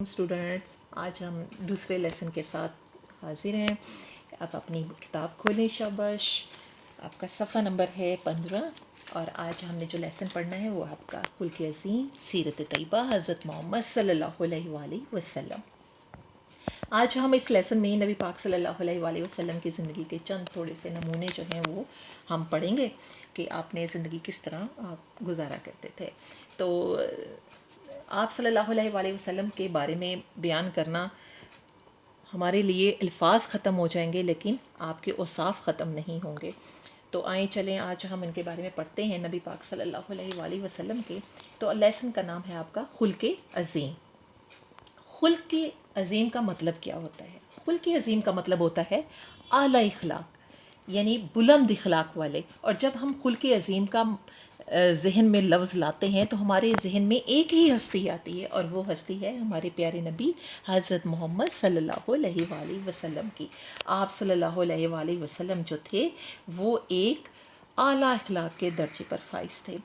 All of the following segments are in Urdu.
اسٹوڈنٹس، آج ہم دوسرے لیسن کے ساتھ حاضر ہیں۔ آپ اپنی کتاب کھولیں شاباش، آپ کا صفحہ نمبر ہے 15، اور آج ہم نے جو لیسن پڑھنا ہے وہ آپ کا خلق عظیم سیرت طیبہ حضرت محمد صلی اللہ علیہ وآلہ وسلم۔ آج ہم اس لیسن میں نبی پاک صلی اللہ علیہ وآلہ وسلم کی زندگی کے چند تھوڑے سے نمونے جو ہیں وہ ہم پڑھیں گے کہ آپ نے زندگی کس طرح آپ گزارا کرتے تھے۔ تو آپ صلی اللہ علیہ وآلہ وسلم کے بارے میں بیان کرنا ہمارے لیے الفاظ ختم ہو جائیں گے، لیکن آپ کے اوصاف ختم نہیں ہوں گے۔ تو آئیں چلیں آج ہم ان کے بارے میں پڑھتے ہیں نبی پاک صلی اللہ علیہ وآلہ وسلم کے۔ تو لیسن کا نام ہے آپ کا خلق عظیم۔ خلق عظیم کا مطلب کیا ہوتا ہے؟ خلق عظیم کا مطلب ہوتا ہے اعلیٰ اخلاق، یعنی بلند اخلاق والے۔ اور جب ہم خلق عظیم کا ذہن میں لفظ لاتے ہیں تو ہمارے ذہن میں ایک ہی ہستی آتی ہے، اور وہ ہستی ہے ہمارے پیارے نبی حضرت محمد صلی اللہ علیہ وآلہ وسلم کی۔ آپ صلی اللہ علیہ وآلہ وسلم جو تھے وہ ایک اعلیٰ اخلاق کے درجے پر فائز تھے۔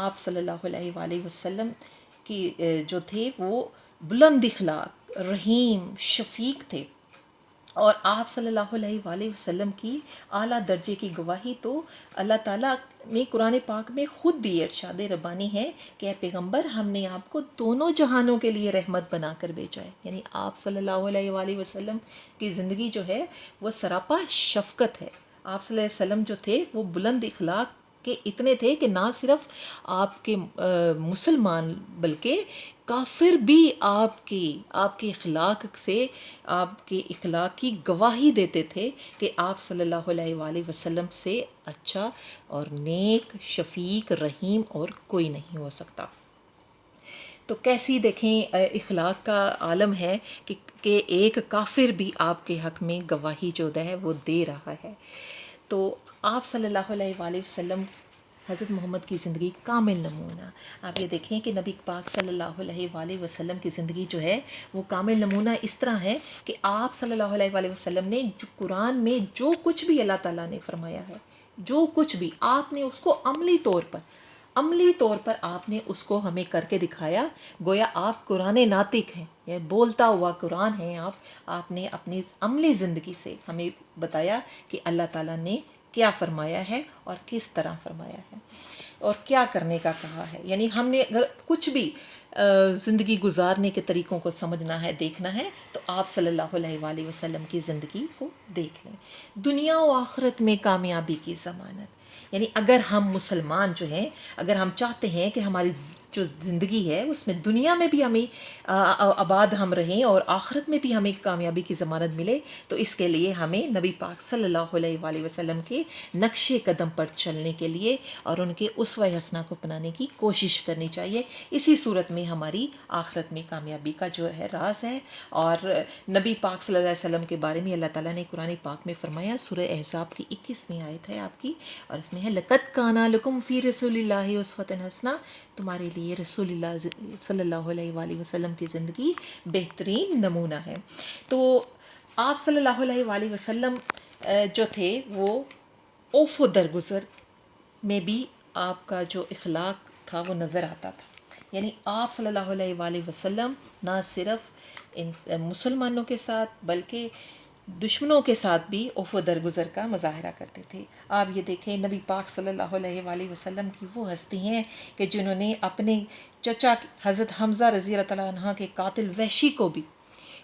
آپ صلی اللہ علیہ وآلہ وسلم کی جو تھے وہ بلند اخلاق، رحیم، شفیق تھے۔ اور آپ صلی اللہ علیہ وآلہ وسلم کی اعلیٰ درجے کی گواہی تو اللہ تعالیٰ نے قرآن پاک میں خود دی۔ ارشاد ربانی ہے کہ اے پیغمبر، ہم نے آپ کو دونوں جہانوں کے لیے رحمت بنا کر بھیجا ہے۔ یعنی آپ صلی اللہ علیہ وآلہ وسلم کی زندگی جو ہے وہ سراپا شفقت ہے۔ آپ صلی اللہ علیہ وسلم جو تھے وہ بلند اخلاق کے اتنے تھے کہ نہ صرف آپ کے مسلمان بلکہ کافر بھی آپ کے اخلاق سے، آپ کے اخلاق کی گواہی دیتے تھے کہ آپ صلی اللہ علیہ وآلہ وسلم سے اچھا اور نیک، شفیق، رحیم اور کوئی نہیں ہو سکتا۔ تو کیسی دیکھیں اخلاق کا عالم ہے کہ ایک کافر بھی آپ کے حق میں گواہی جو ہے وہ دے رہا ہے۔ تو آپ صلی اللہ علیہ وآلہ وسلم حضرت محمد کی زندگی کامل نمونہ۔ آپ یہ دیکھیں کہ نبی پاک صلی اللہ علیہ وآلہ وسلم کی زندگی جو ہے وہ کامل نمونہ اس طرح ہے کہ آپ صلی اللہ علیہ وآلہ وسلم نے جو قرآن میں جو کچھ بھی اللہ تعالیٰ نے فرمایا ہے، جو کچھ بھی آپ نے اس کو عملی طور پر آپ نے اس کو ہمیں کر کے دکھایا۔ گویا آپ قرآن ناطق ہیں، یہ بولتا ہوا قرآن ہے۔ آپ نے اپنی عملی زندگی سے ہمیں بتایا کہ اللہ تعالیٰ نے کیا فرمایا ہے اور کس طرح فرمایا ہے اور کیا کرنے کا کہا ہے۔ یعنی ہم نے اگر کچھ بھی زندگی گزارنے کے طریقوں کو سمجھنا ہے، دیکھنا ہے، تو آپ صلی اللہ علیہ وآلہ وسلم کی زندگی کو دیکھ لیں۔ دنیا و آخرت میں کامیابی کی ضمانت، یعنی اگر ہم مسلمان جو ہیں، اگر ہم چاہتے ہیں کہ ہماری جو زندگی ہے اس میں دنیا میں بھی ہمیں آباد ہم رہیں اور آخرت میں بھی ہمیں کامیابی کی ضمانت ملے، تو اس کے لیے ہمیں نبی پاک صلی اللہ علیہ وآلہ وسلم کے نقش قدم پر چلنے کے لیے اور ان کے اسوہ حسنہ کو اپنانے کی کوشش کرنی چاہیے۔ اسی صورت میں ہماری آخرت میں کامیابی کا جو ہے راز ہے۔ اور نبی پاک صلی اللہ علیہ وسلم کے بارے میں اللہ تعالیٰ نے قرآن پاک میں فرمایا، سورہ احزاب کی 21ویں آیت ہے آپ کی، اور اس میں ہے لَقَدْ كَانَ لَكُمْ فِي رَسُولِ اللَّهِ أُسْوَةٌ حَسَنَةٌ، تمہارے لیے رسول اللہ صلی اللہ علیہ وآلہ وسلم کی زندگی بہترین نمونہ ہے۔ تو آپ صلی اللہ علیہ وآلہ وسلم جو تھے وہ اوف و درگزر میں بھی آپ کا جو اخلاق تھا وہ نظر آتا تھا۔ یعنی آپ صلی اللہ علیہ وآلہ وسلم نہ صرف مسلمانوں کے ساتھ بلکہ دشمنوں کے ساتھ بھی اوف و درگزر کا مظاہرہ کرتے تھے۔ آپ یہ دیکھیں نبی پاک صلی اللہ علیہ وآلہ وسلم کی وہ ہستی ہیں کہ جنہوں نے اپنے چچا حضرت حمزہ رضی اللہ تعالیٰ عنہ کے قاتل وحشی کو بھی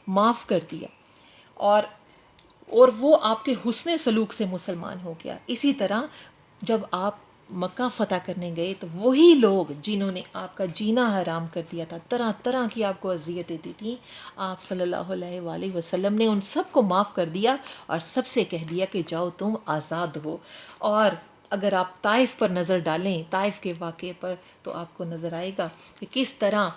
معاف کر دیا، اور وہ آپ کے حسن سلوک سے مسلمان ہو گیا۔ اسی طرح جب آپ مکہ فتح کرنے گئے تو وہی لوگ جنہوں نے آپ کا جینا حرام کر دیا تھا، طرح طرح کی آپ کو اذیتیں دی تھیں، آپ صلی اللہ علیہ وآلہ وسلم نے ان سب کو معاف کر دیا اور سب سے کہہ دیا کہ جاؤ تم آزاد ہو۔ اور اگر آپ طائف پر نظر ڈالیں، طائف کے واقعے پر، تو آپ کو نظر آئے گا کہ کس طرح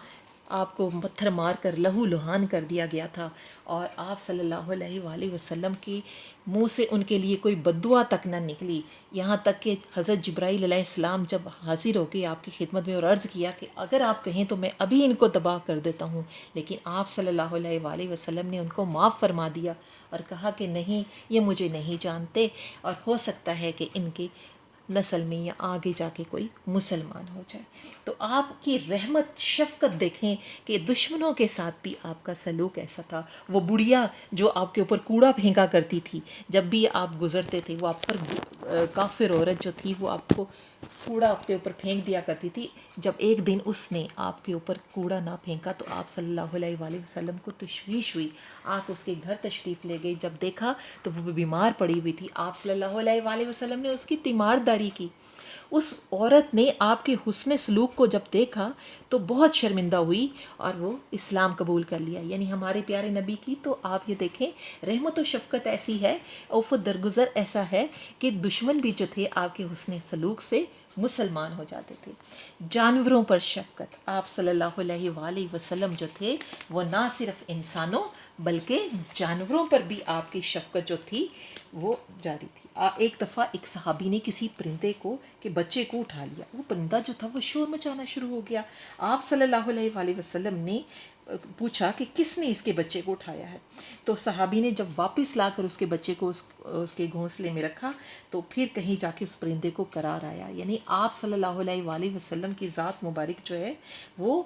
آپ کو پتھر مار کر لہو لہان کر دیا گیا تھا، اور آپ صلی اللہ علیہ وآلہ وسلم کی منہ سے ان کے لیے کوئی بد دعا تک نہ نکلی۔ یہاں تک کہ حضرت جبرائیل علیہ السلام جب حاضر ہو کے آپ کی خدمت میں اور عرض کیا کہ اگر آپ کہیں تو میں ابھی ان کو تباہ کر دیتا ہوں، لیکن آپ صلی اللہ علیہ وآلہ وسلم نے ان کو معاف فرما دیا اور کہا کہ نہیں، یہ مجھے نہیں جانتے، اور ہو سکتا ہے کہ ان کے نسل میں یا آگے جا کے کوئی مسلمان ہو جائے۔ تو آپ کی رحمت شفقت دیکھیں کہ دشمنوں کے ساتھ بھی آپ کا سلوک ایسا تھا۔ وہ بڑھیا جو آپ کے اوپر کوڑا پھینکا کرتی تھی، جب بھی آپ گزرتے تھے وہ آپ پر کافر عورت جو تھی وہ آپ کو کوڑا آپ کے اوپر پھینک دیا کرتی تھی، جب ایک دن اس نے آپ کے اوپر کوڑا نہ پھینکا تو آپ صلی اللہ علیہ وآلہ وسلم کو تشویش ہوئی۔ آپ اس کے گھر تشریف لے گئی، جب دیکھا تو وہ بیمار پڑی ہوئی تھی۔ آپ صلی اللہ علیہ وآلہ وسلم نے اس کی تیمارداری کی۔ اس عورت نے آپ کے حسن سلوک کو جب دیکھا تو بہت شرمندہ ہوئی اور وہ اسلام قبول کر لیا۔ یعنی ہمارے پیارے نبی کی تو آپ یہ دیکھیں رحمت و شفقت ایسی ہے، عفو درگزر ایسا ہے کہ دشمن بھی جو تھے آپ کے حسن سلوک سے مسلمان ہو جاتے تھے۔ جانوروں پر شفقت، آپ صلی اللہ علیہ وآلہ وسلم جو تھے وہ نہ صرف انسانوں بلکہ جانوروں پر بھی آپ کی شفقت جو تھی وہ جاری تھی۔ ایک دفعہ ایک صحابی نے کسی پرندے کو کے بچے کو اٹھا لیا، وہ پرندہ جو تھا وہ شور مچانا شروع ہو گیا۔ آپ صلی اللہ علیہ وآلہ وسلم نے پوچھا کہ کس نے اس کے بچے کو اٹھایا ہے؟ تو صحابی نے جب واپس لا کر اس کے بچے کو اس کے گھونسلے میں رکھا تو پھر کہیں جا کے اس پرندے کو قرار آیا۔ یعنی آپ صلی اللہ علیہ وآلہ وسلم کی ذات مبارک جو ہے وہ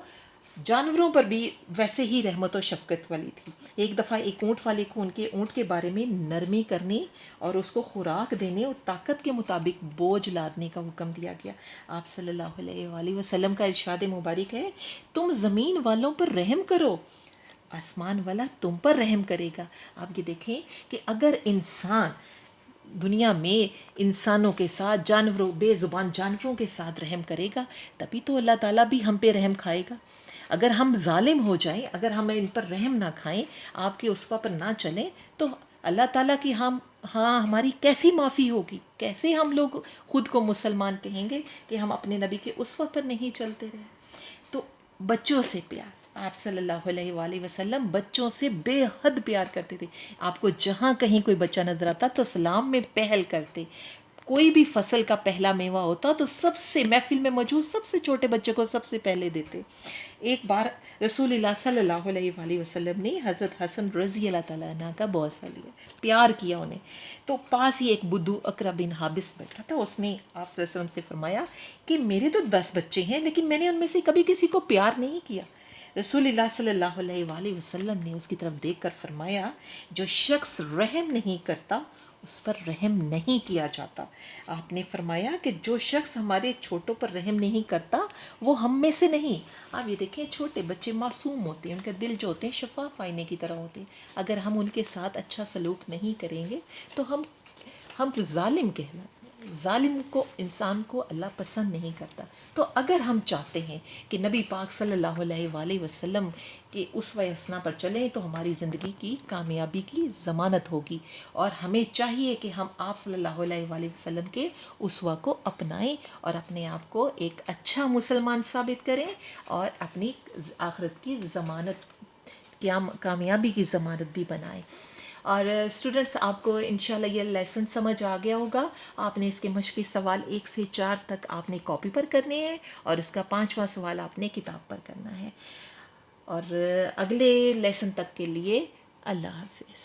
جانوروں پر بھی ویسے ہی رحمت و شفقت والی تھی۔ ایک دفعہ ایک اونٹ والے کو ان کے اونٹ کے بارے میں نرمی کرنے اور اس کو خوراک دینے اور طاقت کے مطابق بوجھ لادنے کا حکم دیا گیا۔ آپ صلی اللہ علیہ وآلہ وسلم کا ارشاد مبارک ہے، تم زمین والوں پر رحم کرو، آسمان والا تم پر رحم کرے گا۔ آپ یہ دیکھیں کہ اگر انسان دنیا میں انسانوں کے ساتھ جانوروں بے زبان جانوروں کے ساتھ رحم کرے گا تبھی تو اللہ تعالیٰ بھی ہم پہ رحم کھائے گا۔ اگر ہم ظالم ہو جائیں، اگر ہم ان پر رحم نہ کھائیں، آپ کے اسوہ پر نہ چلیں تو اللہ تعالیٰ کی ہماری کیسی معافی ہوگی؟ کیسے ہم لوگ خود کو مسلمان کہیں گے کہ ہم اپنے نبی کے اسوہ پر نہیں چلتے رہے؟ تو بچوں سے پیار، آپ صلی اللہ علیہ وآلہ وسلم بچوں سے بے حد پیار کرتے تھے۔ آپ کو جہاں کہیں کوئی بچہ نظر آتا تو سلام میں پہل کرتے۔ کوئی بھی فصل کا پہلا میوہ ہوتا تو سب سے محفل میں موجود سب سے چھوٹے بچے کو سب سے پہلے دیتے۔ ایک بار رسول اللہ صلی اللہ علیہ وآلہ وسلم نے حضرت حسن رضی اللہ تعالیٰ عنہ کا بوسہ لیا، پیار کیا انہیں، تو پاس ہی ایک بدو اقرا بن حابس بیٹھا تھا۔ اس نے آپ صلی اللہ علیہ وسلم سے فرمایا کہ میرے تو 10 بچے ہیں لیکن میں نے ان میں سے کبھی کسی کو پیار نہیں کیا۔ رسول اللہ صلی اللہ علیہ وآلہ وسلم نے اس کی طرف دیکھ کر فرمایا، جو شخص رحم نہیں کرتا اس پر رحم نہیں کیا جاتا۔ آپ نے فرمایا کہ جو شخص ہمارے چھوٹوں پر رحم نہیں کرتا وہ ہم میں سے نہیں۔ آپ یہ دیکھیں چھوٹے بچے معصوم ہوتے ہیں، ان کے دل جو ہوتے ہیں شفاف آئینے کی طرح ہوتے ہیں۔ اگر ہم ان کے ساتھ اچھا سلوک نہیں کریں گے تو ہم ظالم کہنا، ظالم کو انسان کو اللہ پسند نہیں کرتا۔ تو اگر ہم چاہتے ہیں کہ نبی پاک صلی اللہ علیہ وآلہ وسلم کے اسوہ حسنہ پر چلیں تو ہماری زندگی کی کامیابی کی ضمانت ہوگی، اور ہمیں چاہیے کہ ہم آپ صلی اللہ علیہ وآلہ وسلم کے اسوہ کو اپنائیں اور اپنے آپ کو ایک اچھا مسلمان ثابت کریں اور اپنی آخرت کی ضمانت، کامیابی کی ضمانت بھی بنائیں۔ اور اسٹوڈنٹس، آپ کو انشاءاللہ یہ لیسن سمجھ آ گیا ہوگا۔ آپ نے اس کے مشقی سوال 1 سے 4 تک آپ نے کاپی پر کرنے ہیں اور اس کا 5واں سوال آپ نے کتاب پر کرنا ہے۔ اور اگلے لیسن تک کے لیے اللہ حافظ۔